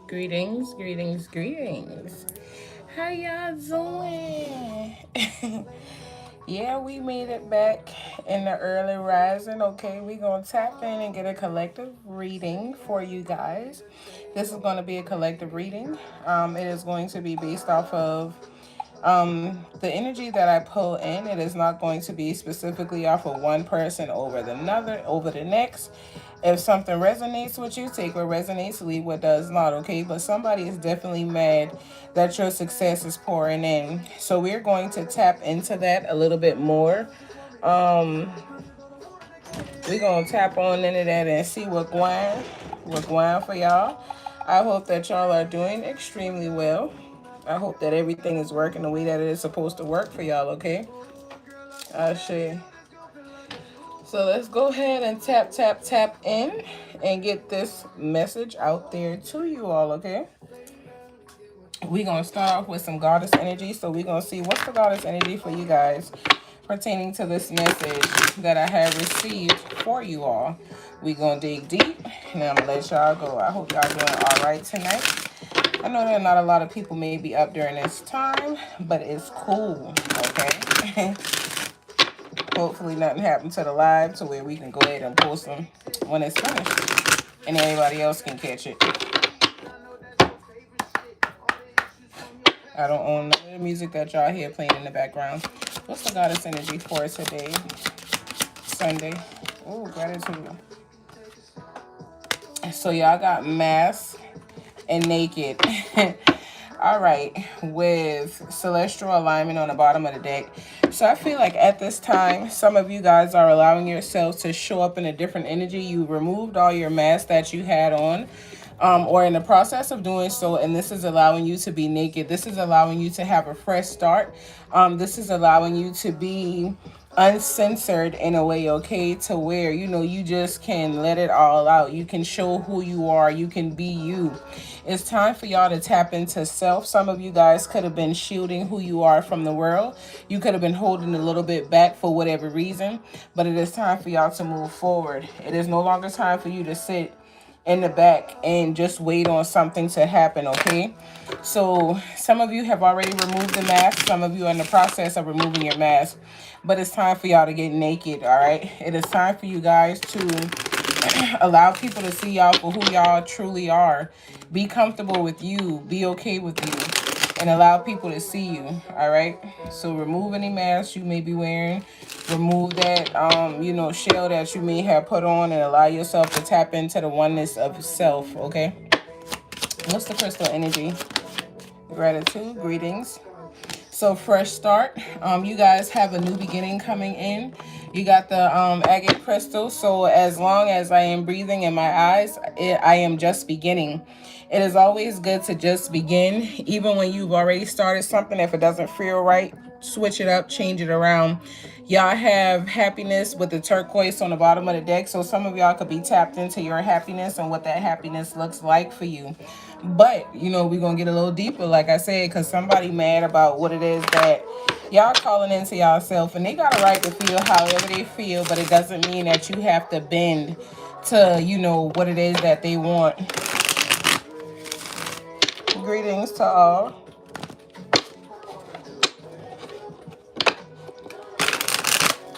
Greetings, greetings, greetings. How y'all doing? Yeah, we made it back in the early rising. Okay, we're going to tap in and get a collective reading for you guys. This is going to be a collective reading. It is going to be based off of the energy that I pull in. It is not going to be specifically off of one person over the another, over the next. If something resonates with you, take what resonates, leave what does not, okay? But somebody is definitely mad that your success is pouring in. So we're going to tap into that a little bit more. We're going to tap on into that and see what's going for y'all. I hope that y'all are doing extremely well. I hope that everything is working the way that it is supposed to work for y'all, okay? I see. So let's go ahead and tap in and get this message out there to you all, okay? We're going to start off with some goddess energy. So we're going to see what's the goddess energy for you guys pertaining to this message that I have received for you all. We're going to dig deep, and I'm going to let y'all go. I hope y'all doing all right tonight. I know that not a lot of people may be up during this time, but it's cool, okay? Hopefully nothing happened to the live to where we can go ahead and post them when it's finished, and everybody else can catch it. I don't own none of the music that y'all hear playing in the background. What's the goddess energy for today? Sunday. Oh, gratitude. So y'all got mask and naked. All right, with celestial alignment on the bottom of the deck. So I feel like at this time, some of you guys are allowing yourselves to show up in a different energy. You removed all your masks that you had on, or in the process of doing so, and this is allowing you to be naked. This is allowing you to have a fresh start. This is allowing you to be uncensored in a way, okay, to where you just can let it all out. You can show who you are. You can be you. It's time for y'all to tap into self. Some of you guys could have been shielding who you are from the world. You could have been holding a little bit back for whatever reason, but it is time for y'all to move forward. It is no longer time for you to sit in the back and just wait on something to happen, okay? So some of you have already removed the mask. Some of you are in the process of removing your mask, but it's time for y'all to get naked, all right? It is time for you guys to allow people to see y'all for who y'all truly are. Be comfortable with you. Be okay with you. And allow people to see you, all right? So remove any masks you may be wearing. Remove that, shell that you may have put on, and allow yourself to tap into the oneness of self, okay? What's the crystal energy? Gratitude, greetings. So fresh start. You guys have a new beginning coming in. You got the agate crystal. So as long as I am breathing in my eyes, I am just beginning. It is always good to just begin, even when you've already started something. If it doesn't feel right, switch it up, change it around. Y'all have happiness with the turquoise on the bottom of the deck. So some of y'all could be tapped into your happiness and what that happiness looks like for you. But, we're going to get a little deeper, like I said, because somebody mad about what it is that y'all calling into yourself. And they got a right to feel however they feel, but it doesn't mean that you have to bend to, what it is that they want. Greetings to all.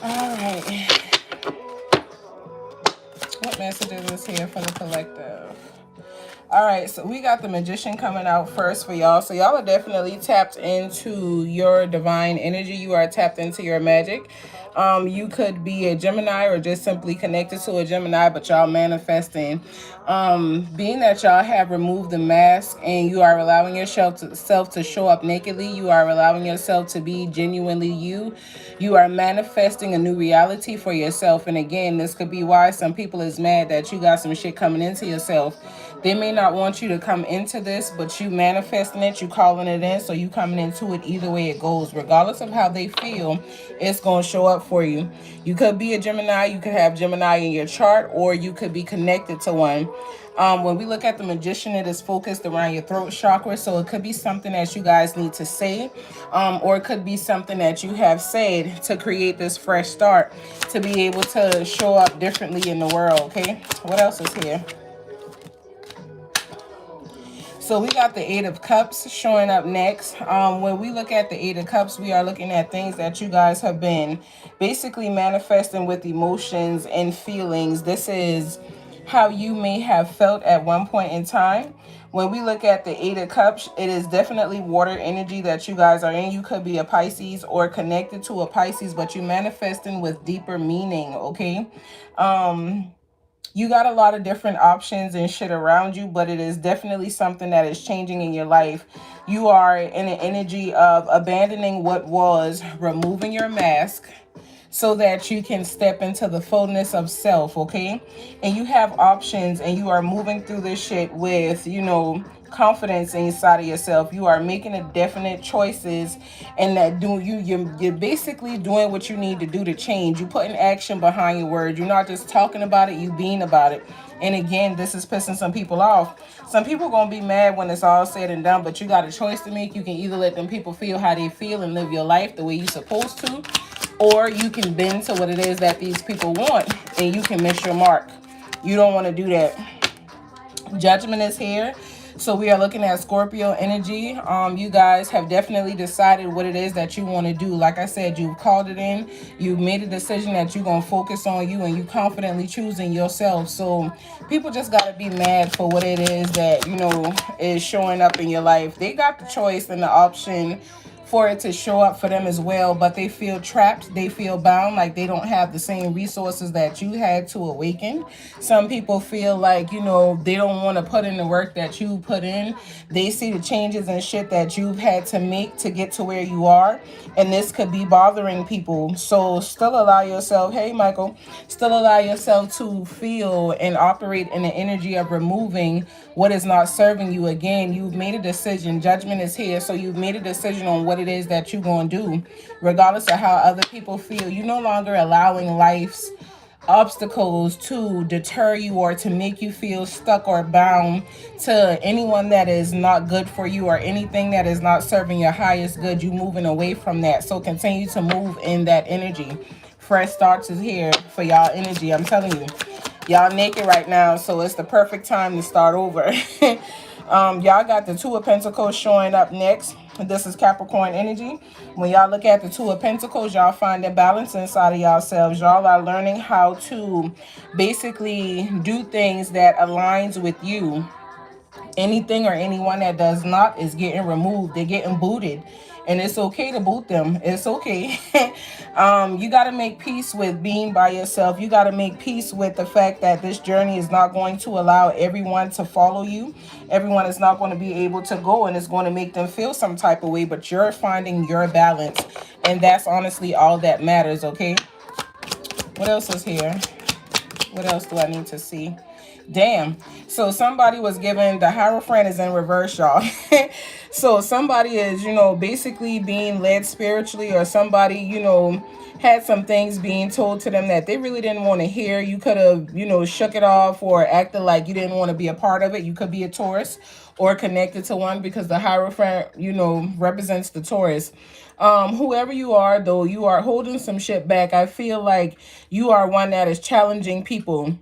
All right. What messages is here for the collective? All right, so we got the magician coming out first for y'all. So y'all are definitely tapped into your divine energy. You are tapped into your magic. You could be a Gemini or just simply connected to a Gemini, but y'all manifesting. Being that y'all have removed the mask and you are allowing yourself to show up nakedly, you are allowing yourself to be genuinely you. You are manifesting a new reality for yourself. And again, this could be why some people is mad that you got some shit coming into yourself They may not want you to come into this, but you manifesting it, you calling it in, so you coming into it either way it goes. Regardless of how they feel, it's going to show up for you. You could be a Gemini, you could have Gemini in your chart, or you could be connected to one. When we look at the Magician, it is focused around your throat chakra, so it could be something that you guys need to say, or it could be something that you have said to create this fresh start, to be able to show up differently in the world, okay? What else is here? So we got the Eight of Cups showing up next. When we look at the Eight of Cups, we are looking at things that you guys have been basically manifesting with emotions and feelings. This is how you may have felt at one point in time. When we look at the Eight of Cups, it is definitely water energy that you guys are in. You could be a Pisces or connected to a Pisces, but you manifesting with deeper meaning, okay? You got a lot of different options and shit around you, but it is definitely something that is changing in your life. You are in an energy of abandoning what was, removing your mask, so that you can step into the fullness of self, okay? And you have options, and you are moving through this shit with, confidence inside of yourself. You are making a definite choices, and that you're basically doing what you need to do to change. You putting action behind your words. You're not just talking about it, you being about it. And again, this is pissing some people off. Some people gonna be mad when it's all said and done, but you got a choice to make. You can either let them people feel how they feel and live your life the way you're supposed to, or you can bend to what it is that these people want, and you can miss your mark. You don't want to do that. Judgment is here. So we are looking at Scorpio energy. You guys have definitely decided what it is that you want to do. Like I said, you've called it in. You've made a decision that you're going to focus on you, and you confidently choosing yourself. So people just got to be mad for what it is that, is showing up in your life. They got the choice and the option for it to show up for them as well, but they feel trapped, they feel bound, like they don't have the same resources that you had to awaken. Some people feel like, they don't want to put in the work that you put in. They see the changes and shit that you've had to make to get to where you are, and this could be bothering people. So still allow yourself, hey Michael, still allow yourself to feel and operate in the energy of removing what is not serving you. Again, you've made a decision. Judgment is here, so you've made a decision on what it is that you're going to do, regardless of how other people feel. You're no longer allowing life's obstacles to deter you or to make you feel stuck or bound to anyone that is not good for you or anything that is not serving your highest good. You moving away from that. So continue to move in that energy. Fresh starts is here for y'all energy. I'm telling you, y'all naked right now, so it's the perfect time to start over. Y'all got the Two of Pentacles showing up next. This is Capricorn energy. When y'all look at the Two of Pentacles, y'all find a balance inside of yourselves. Y'all are learning how to basically do things that aligns with you. Anything or anyone that does not is getting removed. They're getting booted, and it's okay to boot them. It's okay. You got to make peace with being by yourself. You got to make peace with the fact that this journey is not going to allow everyone to follow you. Everyone is not going to be able to go, and it's going to make them feel some type of way, but you're finding your balance, and that's honestly all that matters. Okay, what else is here? What else do I need to see? Damn. So somebody was given, the Hierophant is in reverse, y'all. So somebody is, basically being led spiritually, or somebody, had some things being told to them that they really didn't want to hear. You could have, shook it off or acted like you didn't want to be a part of it. You could be a Taurus or connected to one, because the Hierophant, represents the Taurus. Whoever you are, though, you are holding some shit back. I feel like you are one that is challenging people.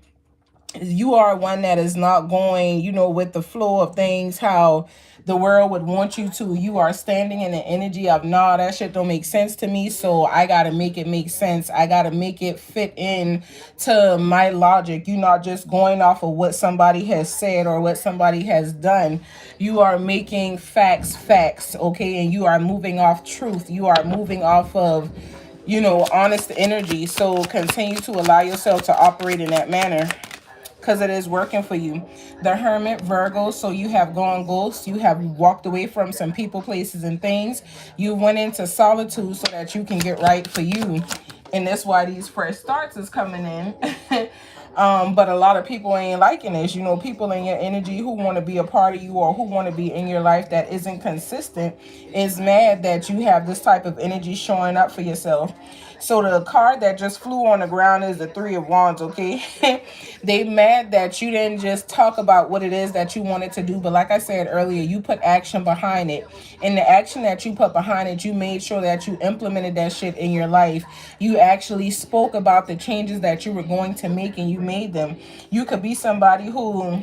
You are one that is not going, with the flow of things, how the world would want you to. You are standing in the energy of, nah, that shit don't make sense to me, so I gotta make it make sense. I gotta make it fit in to my logic. You're not just going off of what somebody has said or what somebody has done. You are making facts, okay? And you are moving off truth. You are moving off of, honest energy. So continue to allow yourself to operate in that manner, because it is working for you. The Hermit, Virgo, so you have gone ghost. You have walked away from some people, places, and things. You went into solitude so that you can get right for you. And that's why these fresh starts is coming in. But a lot of people ain't liking this. You know, people in your energy who want to be a part of you or who want to be in your life that isn't consistent is mad that you have this type of energy showing up for yourself. So the card that just flew on the ground is the Three of Wands, okay? They mad that you didn't just talk about what it is that you wanted to do, but like I said earlier, you put action behind it. And the action that you put behind it, you made sure that you implemented that shit in your life. You actually spoke about the changes that you were going to make and you made them. You could be somebody who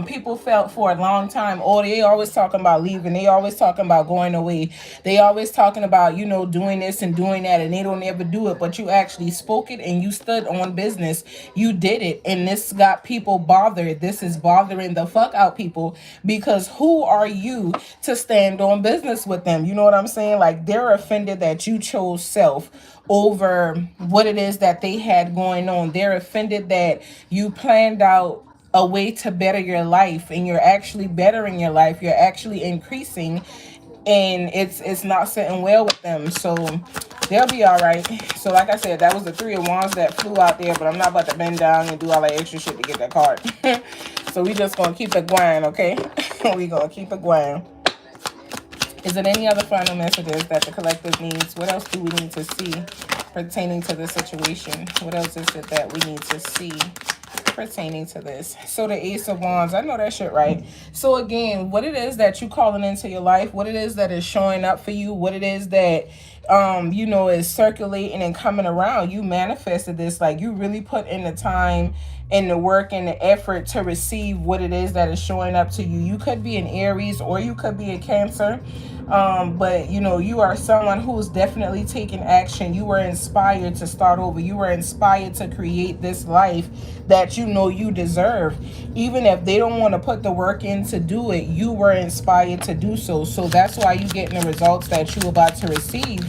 people felt for a long time, oh, they always talking about leaving, they always talking about going away, they always talking about, you know, doing this and doing that, and they don't ever do it. But you actually spoke it and you stood on business. You did it, and this got people bothered. This is bothering the fuck out people, because who are you to stand on business with them? You know what I'm saying? Like, they're offended that you chose self over what it is that they had going on. They're offended that you planned out a way to better your life, and you're actually bettering your life, you're actually increasing, and it's not sitting well with them. So they'll be all right. So like I said, that was the Three of Wands that flew out there, but I'm not about to bend down and do all that extra shit to get that card. So we just gonna keep it going, okay? We gonna keep it going. Is there any other final messages that the collective needs? What else do we need to see pertaining to the situation? What else is it that we need to see pertaining to this? So the Ace of Wands, I know that shit right. So again, what it is that you calling into your life, what it is that is showing up for you, what it is that you know, is circulating and coming around, you manifested this. Like, you really put in the time and the work and the effort to receive what it is that is showing up to you. You could be an Aries or you could be a Cancer, but you know, you are someone who's definitely taking action. You were inspired to start over. You were inspired to create this life that you know you deserve. Even if they don't want to put the work in to do it, you were inspired to do so. So that's why you're getting the results that you're about to receive.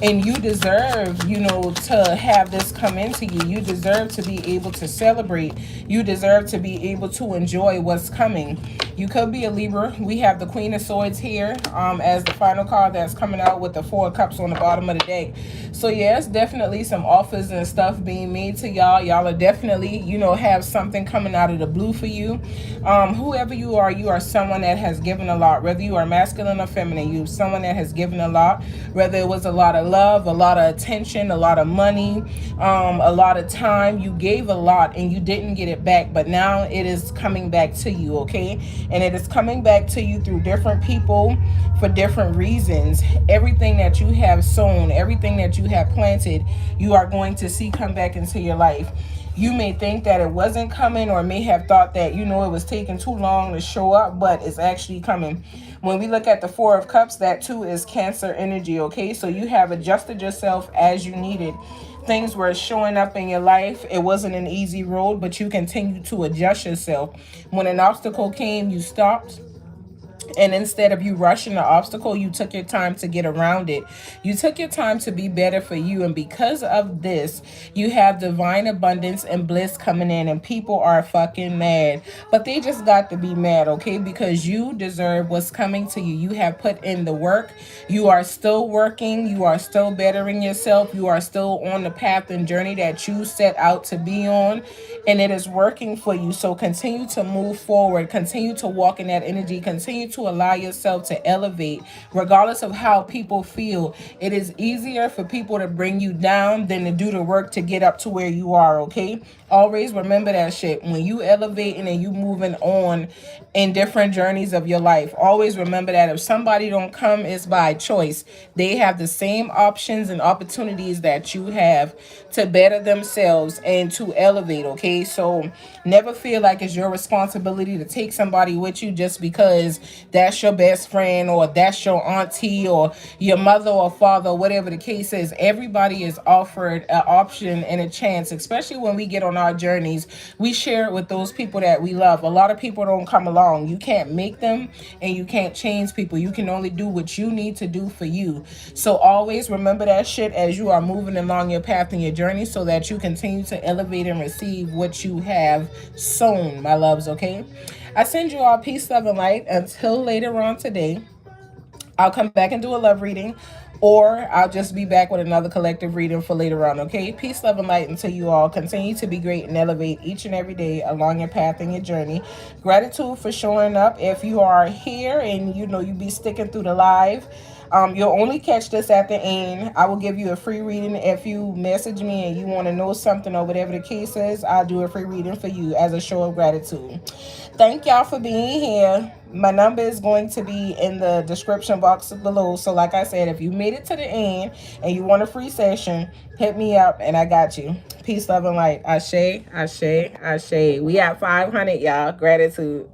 And you deserve, you know, to have this come into you. You deserve to be able to celebrate. You deserve to be able to enjoy what's coming. You could be a Libra. We have the Queen of Swords here as the final card that's coming out with the Four of Cups on the bottom of the deck. So yeah, it's definitely some offers and stuff being made to y'all. Y'all are definitely, you know, have something coming out of the blue for you. Whoever you are someone that has given a lot. Whether you are masculine or feminine, you're someone that has given a lot. Whether it was a lot of love, a lot of attention, a lot of money, a lot of time. You gave a lot and you didn't get it back, but now it is coming back to you, okay? And it is coming back to you through different people for different reasons. Everything that you have sown, everything that you have planted, you are going to see come back into your life. You may think that it wasn't coming, or may have thought that, you know, it was taking too long to show up, but it's actually coming. When we look at the Four of Cups, that too is Cancer energy, okay? So you have adjusted yourself as you needed. Things were showing up in your life. It wasn't an easy road, but you continued to adjust yourself. When an obstacle came, you stopped. And instead of you rushing the obstacle, you took your time to get around it. You took your time to be better for you. And because of this, you have divine abundance and bliss coming in. And people are fucking mad. But they just got to be mad, okay? Because you deserve what's coming to you. You have put in the work. You are still working. You are still bettering yourself. You are still on the path and journey that you set out to be on. And it is working for you. So continue to move forward. Continue to walk in that energy. Continue to allow yourself to elevate regardless of how people feel. It is easier for people to bring you down than to do the work to get up to where you are, okay? Always remember that shit. When you elevating and you moving on in different journeys of your life, always remember that if somebody don't come, it's by choice. They have the same options and opportunities that you have to better themselves and to elevate, okay? So never feel like it's your responsibility to take somebody with you just because that's your best friend or that's your auntie or your mother or father, whatever the case is. Everybody is offered an option and a chance, especially when we get on our journeys. We share it with those people that we love. A lot of people don't come along. You can't make them and you can't change people. You can only do what you need to do for you. So always remember that shit as you are moving along your path and your journey, so that you continue to elevate and receive what you have sown, my loves, okay? I send you all peace, love, and light. Until later on today, I'll come back and do a love reading, or I'll just be back with another collective reading for later on, okay? Peace, love, and light until you all continue to be great and elevate each and every day along your path and your journey. Gratitude for showing up. If you are here and you know you be sticking through the live, you'll only catch this at the end. I will give you a free reading if you message me and you want to know something or whatever the case is. I'll do a free reading for you as a show of gratitude. Thank y'all for being here. My number is going to be in the description box below. So, like I said, if you made it to the end and you want a free session, hit me up and I got you. Peace, love, and light. Ashe, ashe, ashe. We at 500, y'all. Gratitude.